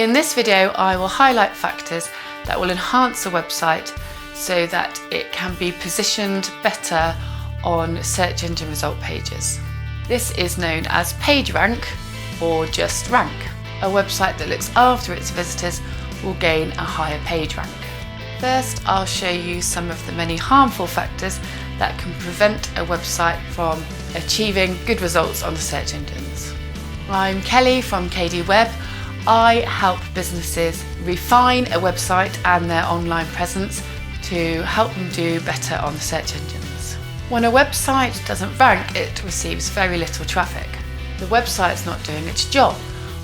In this video, I will highlight factors that will enhance a website so that it can be positioned better on search engine result pages. This is known as PageRank or just rank. A website that looks after its visitors will gain a higher page rank. First, I'll show you some of the many harmful factors that can prevent a website from achieving good results on the search engines. I'm Kelly from KD Web. I help businesses refine a website and their online presence to help them do better on the search engines. When a website doesn't rank, it receives very little traffic. The website's not doing its job,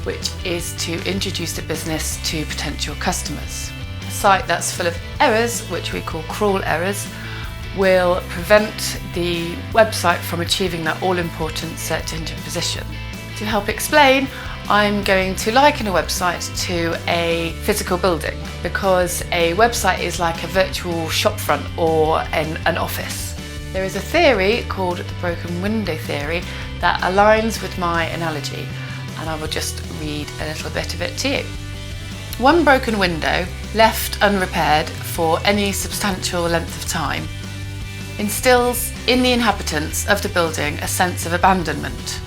which is to introduce the business to potential customers. A site that's full of errors, which we call crawl errors, will prevent the website from achieving that all-important search engine position. To help explain, I'm going to liken a website to a physical building, because a website is like a virtual shopfront or an office. There is a theory called the broken window theory that aligns with my analogy, and I will just read a little bit of it to you. One broken window, left unrepaired for any substantial length of time, instills in the inhabitants of the building a sense of abandonment.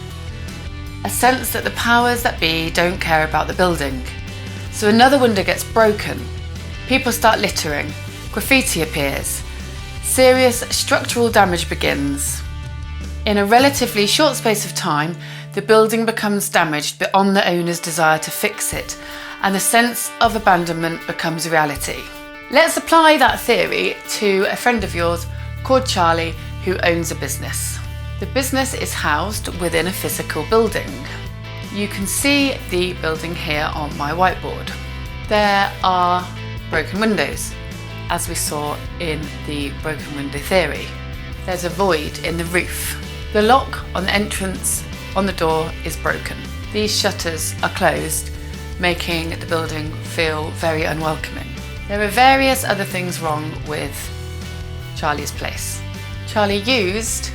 A sense that the powers that be don't care about the building. So another window gets broken. People start littering. Graffiti appears. Serious structural damage begins. In a relatively short space of time, the building becomes damaged beyond the owner's desire to fix it, and the sense of abandonment becomes a reality. Let's apply that theory to a friend of yours called Charlie, who owns a business. The business is housed within a physical building. You can see the building here on my whiteboard. There are broken windows, as we saw in the broken window theory. There's a void in the roof. The lock on the entrance on the door is broken. These shutters are closed, making the building feel very unwelcoming. There are various other things wrong with Charlie's Place. Charlie used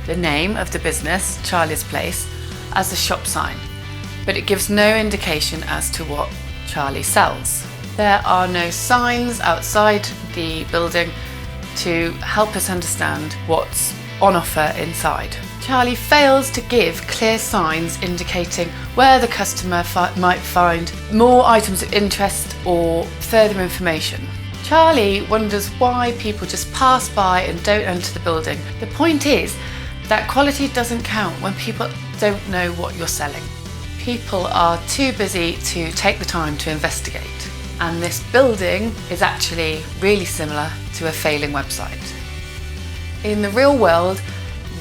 the name of the business, Charlie's Place, as a shop sign, but it gives no indication as to what Charlie sells. There are no signs outside the building to help us understand what's on offer inside. Charlie fails to give clear signs indicating where the customer might find more items of interest or further information. Charlie wonders why people just pass by and don't enter the building. The point is that quality doesn't count when people don't know what you're selling. People are too busy to take the time to investigate, and this building is actually really similar to a failing website. In the real world,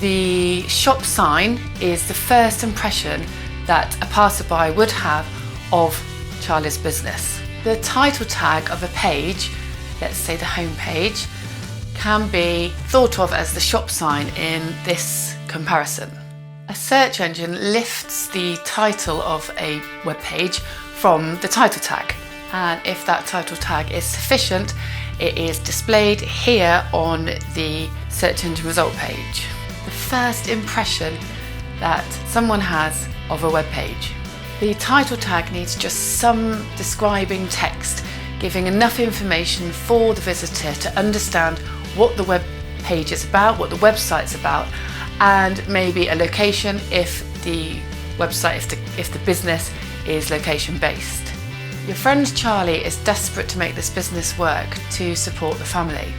the shop sign is the first impression that a passerby would have of Charlie's business. The title tag of a page, let's say the home page, can be thought of as the shop sign in this comparison. A search engine lifts the title of a web page from the title tag, and if that title tag is sufficient, it is displayed here on the search engine result page. The first impression that someone has of a web page. The title tag needs just some describing text, giving enough information for the visitor to understand what the web page is about, what the website's about, and maybe a location if the website, if the business is location based. Your friend Charlie is desperate to make this business work to support the family,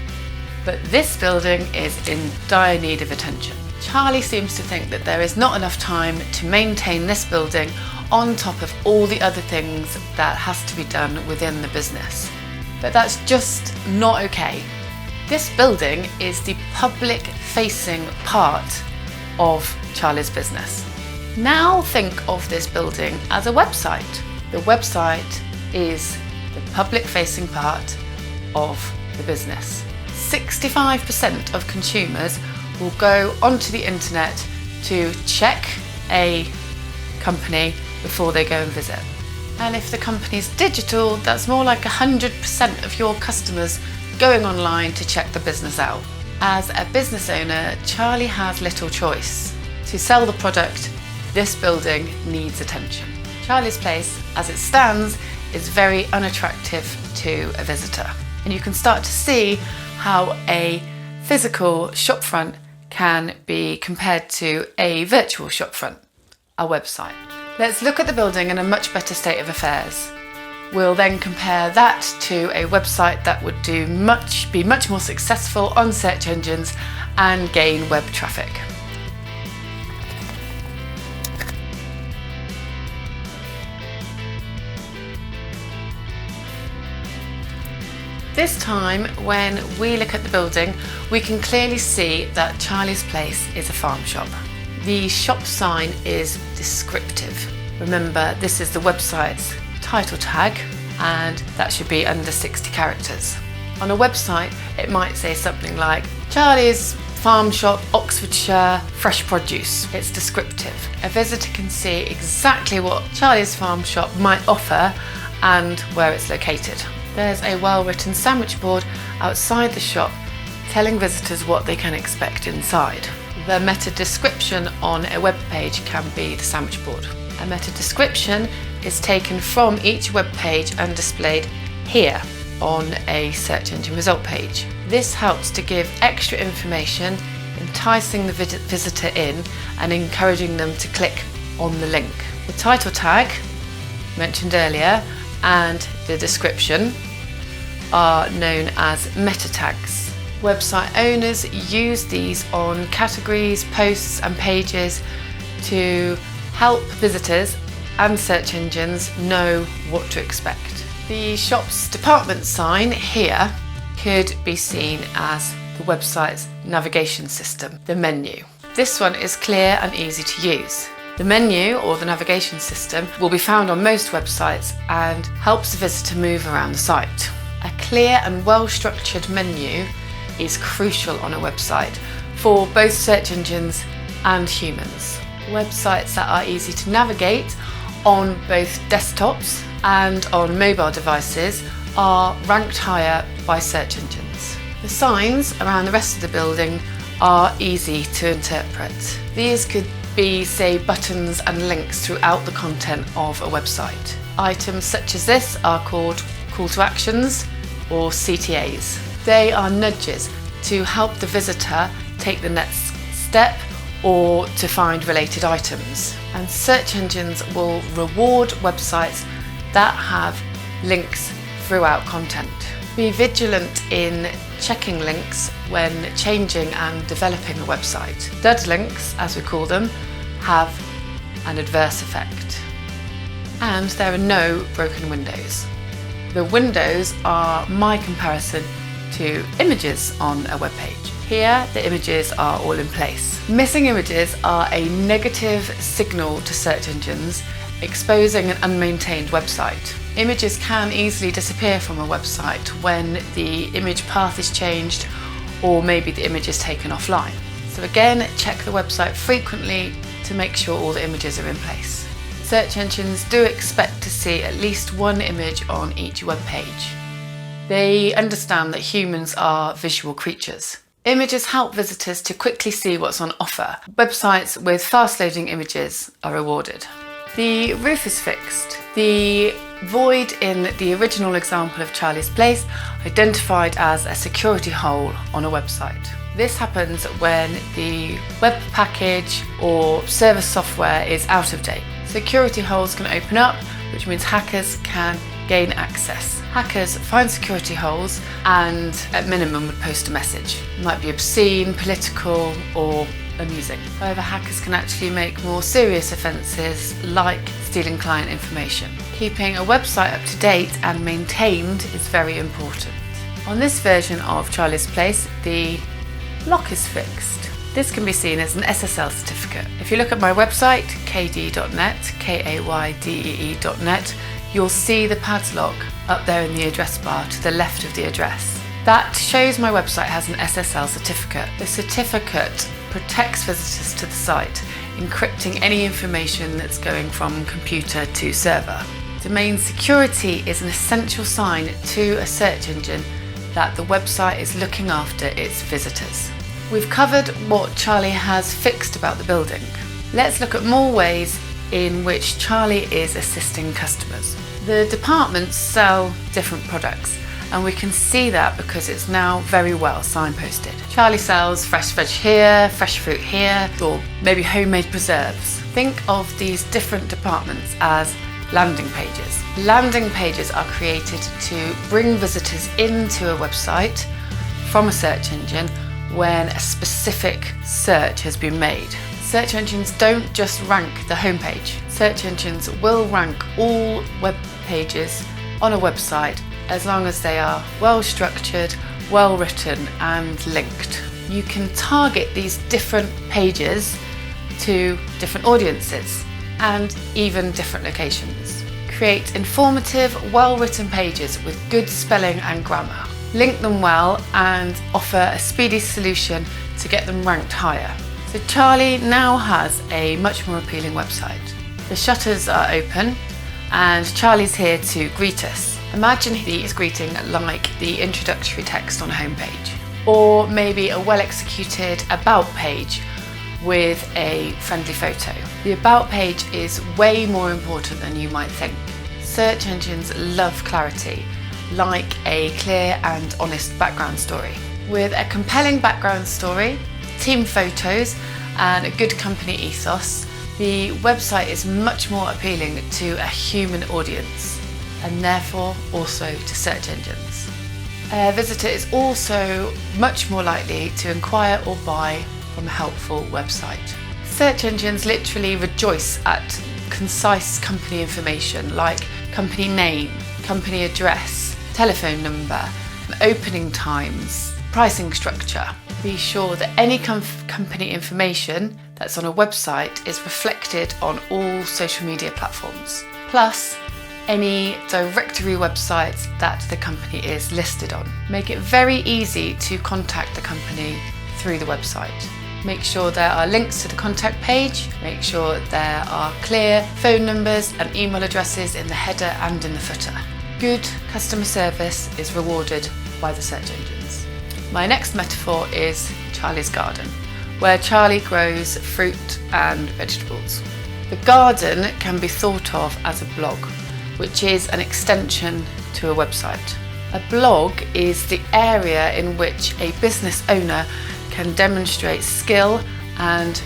but this building is in dire need of attention. Charlie seems to think that there is not enough time to maintain this building on top of all the other things that has to be done within the business. But that's just not okay. This building is the public-facing part of Charlie's business. Now think of this building as a website. The website is the public-facing part of the business. 65% of consumers will go onto the internet to check a company before they go and visit. And if the company's digital, that's more like 100% of your customers going online to check the business out. As a business owner, Charlie has little choice. To sell the product, this building needs attention. Charlie's Place, as it stands, is very unattractive to a visitor. And you can start to see how a physical shopfront can be compared to a virtual shopfront, a website. Let's look at the building in a much better state of affairs. We'll then compare that to a website that would be much more successful on search engines and gain web traffic. This time, when we look at the building, we can clearly see that Charlie's Place is a farm shop. The shop sign is descriptive. Remember, this is the website's title tag, and that should be under 60 characters. On a website, it might say something like Charlie's Farm Shop, Oxfordshire, fresh produce. It's descriptive. A visitor can see exactly what Charlie's Farm Shop might offer and where it's located. There's a well-written sandwich board outside the shop telling visitors what they can expect inside. The meta description on a web page can be the sandwich board. A meta description is taken from each web page and displayed here on a search engine result page. This helps to give extra information, enticing the visitor in and encouraging them to click on the link. The title tag, mentioned earlier, and the description are known as meta tags. Website owners use these on categories, posts and pages to help visitors and search engines know what to expect. The shop's department sign here could be seen as the website's navigation system, the menu. This one is clear and easy to use. The menu, or the navigation system, will be found on most websites and helps the visitor move around the site. A clear and well-structured menu is crucial on a website for both search engines and humans. Websites that are easy to navigate on both desktops and on mobile devices are ranked higher by search engines. The signs around the rest of the building are easy to interpret. These could be, say, buttons and links throughout the content of a website. Items such as this are called call to actions or CTAs. They are nudges to help the visitor take the next step or to find related items. And search engines will reward websites that have links throughout content. Be vigilant in checking links when changing and developing a website. Dud links, as we call them, have an adverse effect. And there are no broken windows. The windows are my comparison to images on a web page. Here, the images are all in place. Missing images are a negative signal to search engines, exposing an unmaintained website. Images can easily disappear from a website when the image path is changed or maybe the image is taken offline. So again, check the website frequently to make sure all the images are in place. Search engines do expect to see at least one image on each web page. They understand that humans are visual creatures. Images help visitors to quickly see what's on offer. Websites with fast-loading images are rewarded. The roof is fixed. The void in the original example of Charlie's Place identified as a security hole on a website. This happens when the web package or server software is out of date. Security holes can open up, which means hackers can gain access. Hackers find security holes and at minimum would post a message. It might be obscene, political or amusing. However, hackers can actually make more serious offences like stealing client information. Keeping a website up to date and maintained is very important. On this version of Charlie's Place, the lock is fixed. This can be seen as an SSL certificate. If you look at my website, kd.net, kaydee.net, you'll see the padlock up there in the address bar to the left of the address. That shows my website has an SSL certificate. The certificate protects visitors to the site, encrypting any information that's going from computer to server. Domain security is an essential sign to a search engine that the website is looking after its visitors. We've covered what Charlie has fixed about the building. Let's look at more ways in which Charlie is assisting customers. The departments sell different products, and we can see that because it's now very well signposted. Charlie sells fresh veg here, fresh fruit here, or maybe homemade preserves. Think of these different departments as landing pages. Landing pages are created to bring visitors into a website from a search engine when a specific search has been made. Search engines don't just rank the homepage. Search engines will rank all web pages on a website as long as they are well structured, well written and linked. You can target these different pages to different audiences and even different locations. Create informative, well-written pages with good spelling and grammar. Link them well and offer a speedy solution to get them ranked higher. So Charlie now has a much more appealing website. The shutters are open and Charlie's here to greet us. Imagine he is greeting like the introductory text on a homepage, or maybe a well-executed about page with a friendly photo. The about page is way more important than you might think. Search engines love clarity, like a clear and honest background story. With a compelling background story, team photos and a good company ethos, the website is much more appealing to a human audience and therefore also to search engines. A visitor is also much more likely to inquire or buy from a helpful website. Search engines literally rejoice at concise company information like company name, company address, telephone number, opening times, pricing structure. Be sure that any company information that's on a website is reflected on all social media platforms, plus any directory websites that the company is listed on. Make it very easy to contact the company through the website. Make sure there are links to the contact page, make sure there are clear phone numbers and email addresses in the header and in the footer. Good customer service is rewarded by the search engines. My next metaphor is Charlie's garden, where Charlie grows fruit and vegetables. The garden can be thought of as a blog, which is an extension to a website. A blog is the area in which a business owner can demonstrate skill and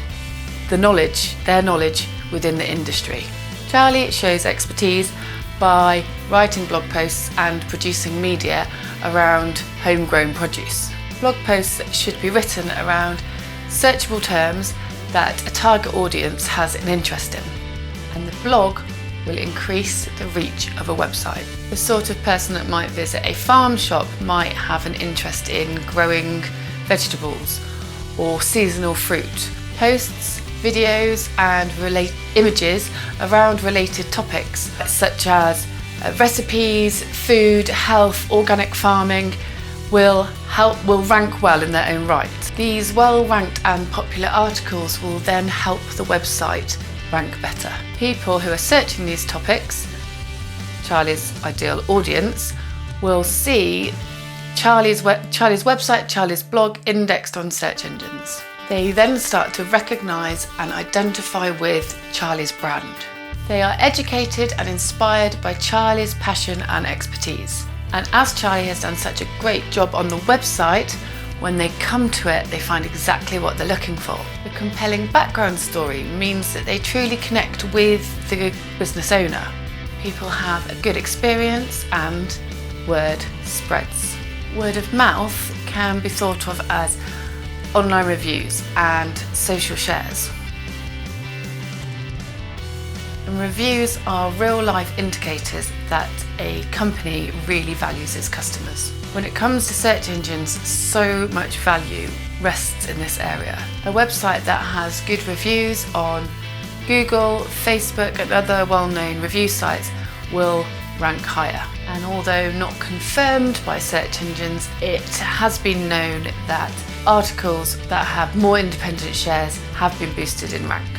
their knowledge within the industry. Charlie shows expertise by writing blog posts and producing media around homegrown produce. Blog posts should be written around searchable terms that a target audience has an interest in, and the blog will increase the reach of a website. The sort of person that might visit a farm shop might have an interest in growing vegetables or seasonal fruit. Posts, videos and images around related topics such as recipes, food, health, organic farming will rank well in their own right. These well-ranked and popular articles will then help the website rank better. People who are searching these topics, Charlie's ideal audience, will see Charlie's website, Charlie's blog indexed on search engines. They then start to recognise and identify with Charlie's brand. They are educated and inspired by Charlie's passion and expertise. And as Charlie has done such a great job on the website, when they come to it, they find exactly what they're looking for. The compelling background story means that they truly connect with the business owner. People have a good experience and word spreads. Word of mouth can be thought of as online reviews and social shares. And reviews are real-life indicators that a company really values its customers. When it comes to search engines, so much value rests in this area. A website that has good reviews on Google, Facebook and other well-known review sites will rank higher. And although not confirmed by search engines, it has been known that articles that have more independent shares have been boosted in rank.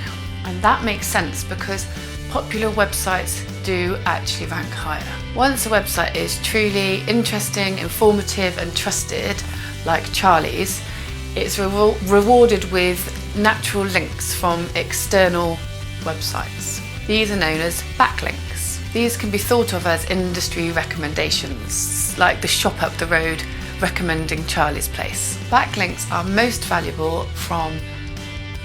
And that makes sense because popular websites do actually rank higher. Once a website is truly interesting, informative and trusted, like Charlie's, it's rewarded with natural links from external websites. These are known as backlinks. These can be thought of as industry recommendations, like the shop up the road recommending Charlie's Place. Backlinks are most valuable from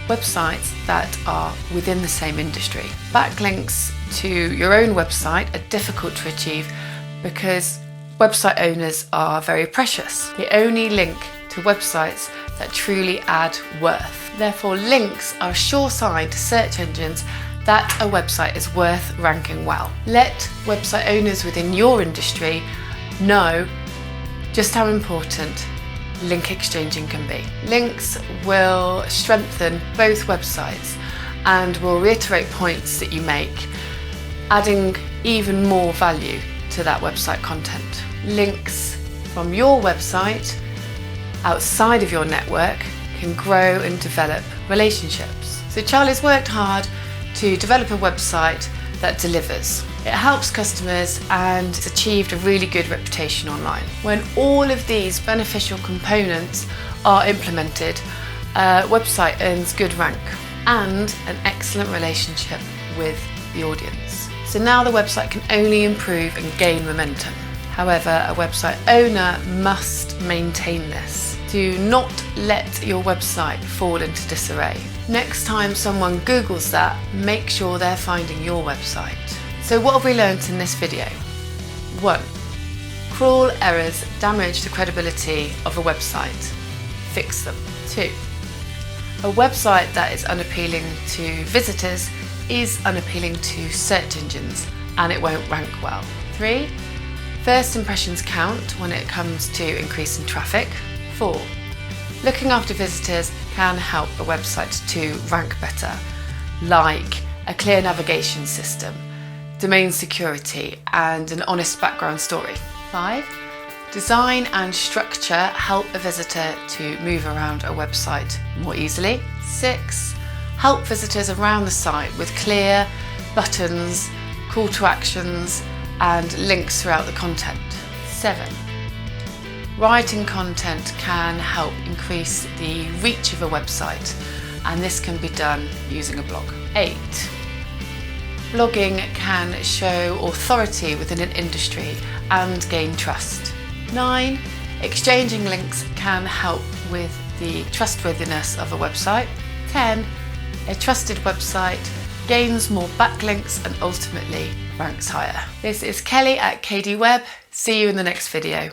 websites that are within the same industry. Backlinks to your own website are difficult to achieve because website owners are very precious. They only link to websites that truly add worth. Therefore, links are a sure sign to search engines that a website is worth ranking well. Let website owners within your industry know just how important link exchanging can be. Links will strengthen both websites and will reiterate points that you make, adding even more value to that website content. Links from your website outside of your network can grow and develop relationships. So Charlie's worked hard to develop a website that delivers. It helps customers and it's achieved a really good reputation online. When all of these beneficial components are implemented, a website earns good rank and an excellent relationship with the audience. So now the website can only improve and gain momentum. However, a website owner must maintain this. Do not let your website fall into disarray. Next time someone Googles that, make sure they're finding your website. So what have we learned in this video? 1. Crawl errors damage the credibility of a website. Fix them. 2. A website that is unappealing to visitors is unappealing to search engines and it won't rank well. 3. First impressions count when it comes to increasing traffic. 4. Looking after visitors can help a website to rank better, like a clear navigation system, domain security, and an honest background story. 5. Design and structure help a visitor to move around a website more easily. 6. Help visitors around the site with clear buttons, call to actions, and links throughout the content. 7. Writing content can help increase the reach of a website, and this can be done using a blog. 8. Blogging can show authority within an industry and gain trust. 9. Exchanging links can help with the trustworthiness of a website. 10. A trusted website gains more backlinks and ultimately ranks higher. This is Kelly at KD Web. See you in the next video.